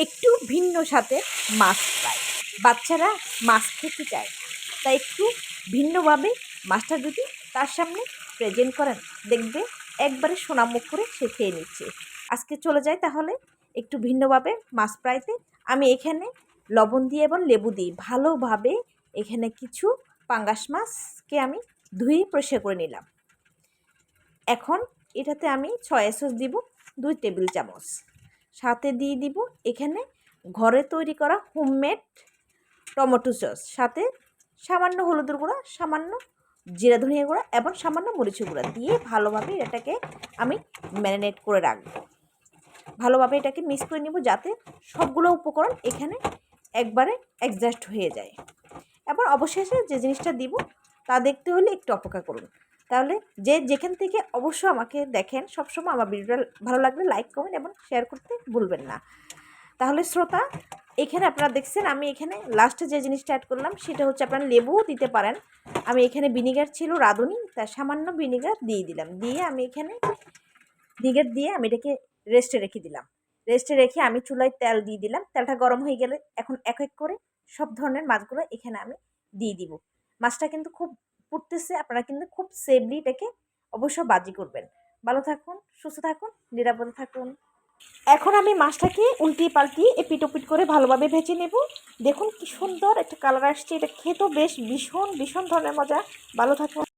একটু ভিন্ন সাথে মাছ ফ্রাই। বাচ্চারা মাছ খেতে চায়, তাই একটু ভিন্নভাবে মাছটা যদি তার সামনে প্রেজেন্ট করেন, দেখবে একবারে সোনামুখ করে সে খেয়ে নিচ্ছে। আজকে চলে যাই তাহলে একটু ভিন্নভাবে মাছ ফ্রাইতে। আমি এখানে লবণ দিয়ে এবং লেবু দিই ভালোভাবে এখানে কিছু পাঙ্গাস মাছকে আমি ধুয়ে পরিষ্কার করে নিলাম। এখন এটাতে আমি সয়া সস দিব 2 টেবিল চামচ, সাথে দিয়ে দিব এখানে ঘরে তৈরি করা হোমমেড টমেটো সস, সাথে সামান্য হলুদের গুঁড়া, সামান্য জিরা ধনিয়া গুঁড়া এবং সামান্য মরিচের গুঁড়া দিয়ে ভালোভাবে এটাকে আমি ম্যারিনেট করে রাখবো। ভালোভাবে এটাকে মিক্স করে নিব যাতে সবগুলো উপকরণ এখানে একবারে অ্যাডজাস্ট হয়ে যায়। এবার অবশেষে যে জিনিসটা দিব তা দেখতে হলে একটু অপেক্ষা করুন। তাহলে যেখান থেকে অবশ্য আমাকে দেখেন, সবসময় আমার ভিডিওটা ভালো লাগলে লাইক কমেন্ট এবং শেয়ার করতে ভুলবেন না। তাহলে শ্রোতা, এখানে আপনারা দেখছেন আমি এখানে লাস্টে যে জিনিসটা অ্যাড করলাম সেটা হচ্ছে আপনারা লেবুও দিতে পারেন। আমি এখানে ভিনিগার ছিল রাঁধুনি, তার সামান্য ভিনিগার দিয়ে দিলাম, দিয়ে আমি এখানে ভিনেগার দিয়ে আমি এটাকে রেস্টে রেখে দিলাম। রেস্টে রেখে আমি চুলায় তেল দিয়ে দিলাম। তেলটা গরম হয়ে গেলে এখন এক এক করে সব ধরনের মাছগুলো এখানে আমি দিয়ে দিব। মাছটা কিন্তু খুব ফুটতেছে, আপনারা কিন্তু খুব সেফলি এটাকে অবশ্য বাজি করবেন। ভালো থাকুন, সুস্থ থাকুন, নিরাপদে থাকুন। এখন আমি মাছটাকে উল্টিয়ে পাল্টিয়ে এপিট ওপিট করে ভালোভাবে ভেজে নেব। দেখুন কি সুন্দর একটা কালার আসছে, এটা খেতেও বেশ ভীষণ ভীষণ ধরনের মজা। ভালো থাকুন।